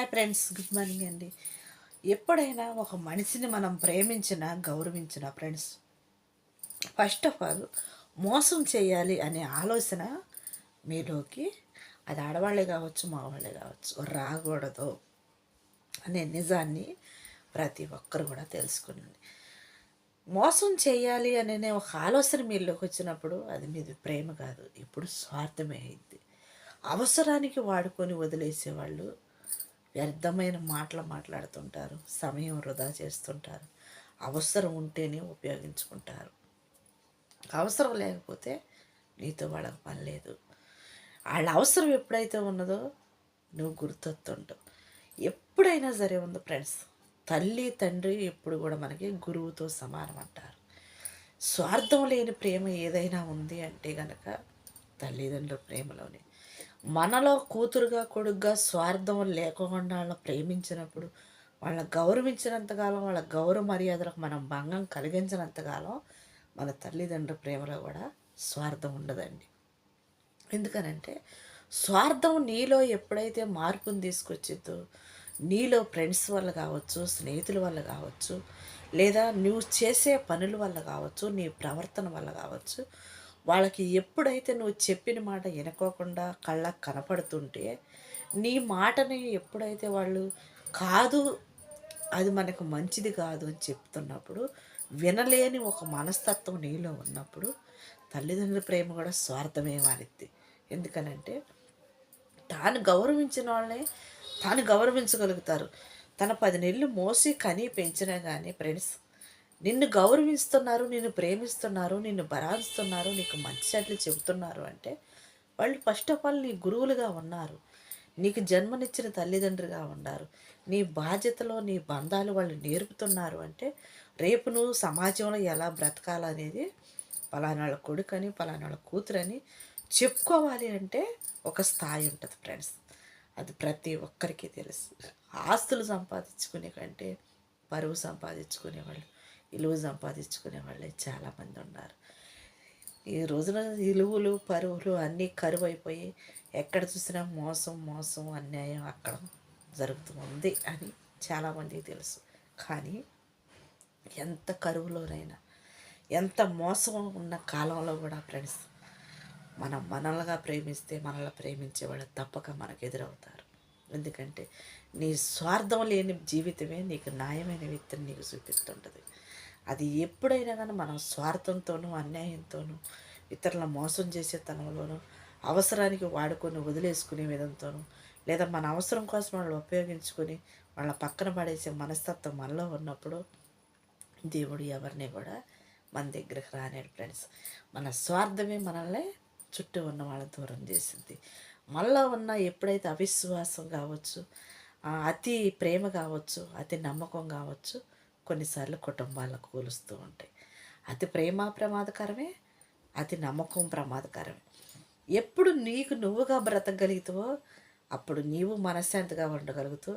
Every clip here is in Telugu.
హాయ్ ఫ్రెండ్స్, గుడ్ మార్నింగ్ అండి. ఎప్పుడైనా ఒక మనిషిని మనం ప్రేమించిన గౌరవించిన ఫ్రెండ్స్, ఫస్ట్ ఆఫ్ ఆల్ మోసం చేయాలి అనే ఆలోచన మీలోకి, అది ఆడవాళ్ళే కావచ్చు మగవాళ్ళే కావచ్చు, రాకూడదు అనే నిజాన్ని ప్రతి ఒక్కరు కూడా తెలుసుకునండి. మోసం చేయాలి అనే ఒక ఆలోచన మీలోకి వచ్చినప్పుడు అది మీది ప్రేమ కాదు, ఇప్పుడు స్వార్థమే అయింది. అవసరానికి వాడుకొని వదిలేసేవాళ్ళు వ్యర్థమైన మాటలు మాట్లాడుతుంటారు, సమయం వృధా చేస్తుంటారు. అవసరం ఉంటేనే ఉపయోగించుకుంటారు, అవసరం లేకపోతే నీతో వాళ్ళకి పని లేదు. వాళ్ళ అవసరం ఎప్పుడైతే ఉన్నదో నువ్వు గుర్తొస్తుంటావు. ఎప్పుడైనా సరే ఉంది ఫ్రెండ్స్, తల్లి తండ్రి ఎప్పుడు కూడా మనకి గురువుతో సమానం అంటారు. స్వార్థం లేని ప్రేమ ఏదైనా ఉంది అంటే గనక తల్లిదండ్రుల ప్రేమలోనే. మనలో కూతురుగా కొడుగ్గా స్వార్థం లేకుండా వాళ్ళని ప్రేమించినప్పుడు, వాళ్ళని గౌరవించినంతకాలం, వాళ్ళ గౌరవ మర్యాదలకు మనం భంగం కలిగించినంతకాలం మన తల్లిదండ్రుల ప్రేమలో కూడా స్వార్థం ఉండదండి. ఎందుకనంటే స్వార్థం నీలో ఎప్పుడైతే మార్పుని తీసుకొచ్చిద్దో, నీలో ఫ్రెండ్స్ వల్ల కావచ్చు, స్నేహితుల వల్ల కావచ్చు, లేదా నువ్వు చేసే పనుల వల్ల కావచ్చు, నీ ప్రవర్తన వల్ల కావచ్చు, వాళ్ళకి ఎప్పుడైతే నువ్వు చెప్పిన మాట వినుకోకుండా కళ్ళకు కనపడుతుంటే, నీ మాటని ఎప్పుడైతే వాళ్ళు కాదు, అది మనకు మంచిది కాదు అని చెప్తున్నప్పుడు, వినలేని ఒక మనస్తత్వం నీలో ఉన్నప్పుడు తల్లిదండ్రుల ప్రేమ కూడా స్వార్థమే మారిద్ది. ఎందుకనంటే తాను గౌరవించిన వాళ్ళని తాను గౌరవించగలుగుతారు. తన 10 నెలలు మోసి కని పెంచినా కానీ ఫ్రెండ్స్, నిన్ను గౌరవిస్తున్నారు, నిన్ను ప్రేమిస్తున్నారు, నిన్ను బరాయిస్తున్నారు, నీకు మంచి చెడ్డలు చెబుతున్నారు అంటే వాళ్ళు ఫస్ట్ ఆఫ్ ఆల్ నీ గురువులుగా ఉన్నారు, నీకు జన్మనిచ్చిన తల్లిదండ్రులుగా ఉన్నారు. నీ బాధ్యతలో నీ బంధాలు వాళ్ళు నేర్పుతున్నారు అంటే రేపు నువ్వు సమాజంలో ఎలా బ్రతకాలనేది పలానాళ్ళ కొడుకని పలానాళ్ళ కూతురని చెప్పుకోవాలి అంటే ఒక స్థాయి ఉంటుంది ఫ్రెండ్స్. అది ప్రతి ఒక్కరికి తెలుసు. ఆస్తులు సంపాదించుకునే కంటే పరువు సంపాదించుకునే వాళ్ళు, విలువ సంపాదించుకునే వాళ్ళే చాలామంది ఉన్నారు. ఈ రోజున విలువలు పరువులు అన్నీ కరువైపోయి ఎక్కడ చూసినా మోసం మోసం అన్యాయం అక్కడ జరుగుతుంది అని చాలామందికి తెలుసు. కానీ ఎంత కరువులోనైనా, ఎంత మోసం ఉన్న కాలంలో కూడా ఫ్రెండ్స్, మనం మనల్నిగా ప్రేమిస్తే మనల్ని ప్రేమించేవాళ్ళు తప్పక మనకు ఎదురవుతారు. ఎందుకంటే నీ స్వార్థం లేని జీవితమే నీకు న్యాయమైన వ్యక్తిని నీకు చూపిస్తుంటుంది. అది ఎప్పుడైనా కానీ మనం స్వార్థంతోనూ అన్యాయంతోనూ ఇతరులను మోసం చేసే తనంలోనూ అవసరానికి వాడుకొని వదిలేసుకునే విధంతోనూ, లేదా మన అవసరం కోసం వాళ్ళు ఉపయోగించుకొని వాళ్ళ పక్కన పడేసే మనస్తత్వం మనలో ఉన్నప్పుడు దేవుడు ఎవరిని కూడా మన దగ్గరకు రానేడు ఫ్రెండ్స్. మన స్వార్థమే మనల్ని చుట్టూ ఉన్న వాళ్ళని దూరం చేసింది. మనలో ఉన్న ఎప్పుడైతే అవిశ్వాసం కావచ్చు, అతి ప్రేమ కావచ్చు, అతి నమ్మకం కావచ్చు, కొన్నిసార్లు కుటుంబాలను కూలుస్తూ ఉంటాయి. అతి ప్రేమ ప్రమాదకరమే, అతి నమ్మకం ప్రమాదకరమే. ఎప్పుడు నీకు నువ్వుగా బ్రతకగలుగుతావో అప్పుడు నీవు మనశ్శాంతిగా ఉండగలుగుతూ,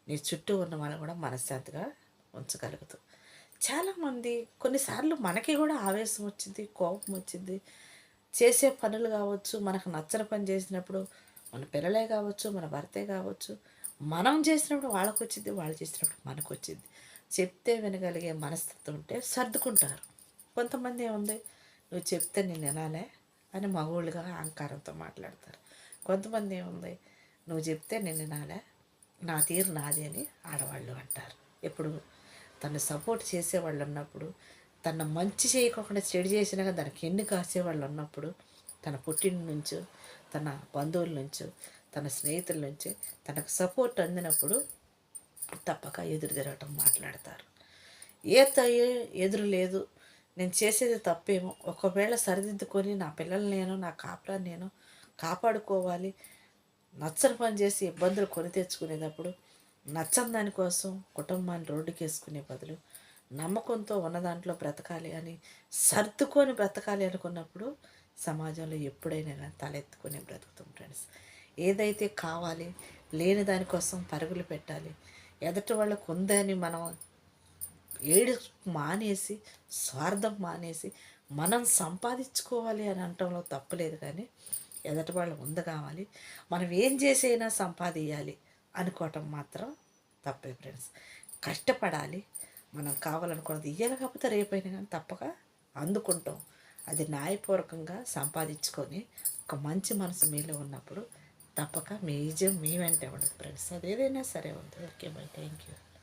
నీ చుట్టూ ఉన్న వాళ్ళు కూడా మనశ్శాంతిగా ఉంచగలుగుతావు. చాలామంది కొన్నిసార్లు మనకి కూడా ఆవేశం వచ్చింది, కోపం వచ్చింది, చేసే పనులు కావచ్చు, మనకు నచ్చని పని చేసినప్పుడు మన పిల్లలే కావచ్చు, మన భర్తే కావచ్చు, మనం చేసినప్పుడు వాళ్ళకు వచ్చింది, వాళ్ళు చేసినప్పుడు మనకు వచ్చింది. చెప్తే వినగలిగే మనస్తత్వం ఉంటే సర్దుకుంటారు. కొంతమంది ఏముంది, నువ్వు చెప్తే నేను వినాలే అని మగోళ్ళుగా అహంకారంతో మాట్లాడతారు. కొంతమంది ఏముంది, నువ్వు చెప్తే నేను వినాలే, నా తీరు నాది అని ఆడవాళ్ళు అంటారు. ఎప్పుడు తను సపోర్ట్ చేసేవాళ్ళు ఉన్నప్పుడు, తన మంచి చేయకోకుండా చెడు చేసినాక దానికి ఎన్ని కాసేవాళ్ళు ఉన్నప్పుడు, తన పుట్టిన నుంచో, తన బంధువుల నుంచో, తన స్నేహితుల నుంచి తనకు సపోర్ట్ అందినప్పుడు తప్పక ఎదురు తిరగటం మాట్లాడతారు. ఎదురు లేదు, నేను చేసేది తప్పేమో, ఒకవేళ సరిదిద్దుకొని నా పిల్లల్ని నేను, నా కాపురాన్ని నేను కాపాడుకోవాలి, నచ్చని పని చేసి ఇబ్బందులు కొని తెచ్చుకునేటప్పుడు నచ్చని దానికోసం కుటుంబాన్ని రోడ్డుకి వేసుకునే బదులు నమ్మకంతో ఉన్న దాంట్లో బ్రతకాలి అని సర్దుకొని బ్రతకాలి అనుకున్నప్పుడు సమాజంలో ఎప్పుడైనా కానీ తలెత్తుకొని బ్రతుకుతాం ఫ్రెండ్స్. ఏదైతే కావాలి, లేని దానికోసం పరుగులు పెట్టాలి, ఎదుటి వాళ్ళకు ఉందని మనం ఏడు మానేసి, స్వార్థం మానేసి మనం సంపాదించుకోవాలి అని అనటంలో తప్పులేదు. కానీ ఎదటి వాళ్ళు ఉంది కావాలి, మనం ఏం చేసైనా సంపాదించాలి, అనుకోవటం మాత్రం తప్పే ఫ్రెండ్స్. కష్టపడాలి. మనం కావాలనుకున్నది ఇయ్యాలి, కాకపోతే రేపైనా కానీ తప్పక అందుకుంటాం. అది న్యాయపూర్వకంగా సంపాదించుకొని ఒక మంచి మనసు మీలో ఉన్నప్పుడు తప్పక మీ విజయం మీ వెంటే ఉండదు ఫ్రెండ్స్. అదేదైనా సరే ఉంది. Okay by, thank you.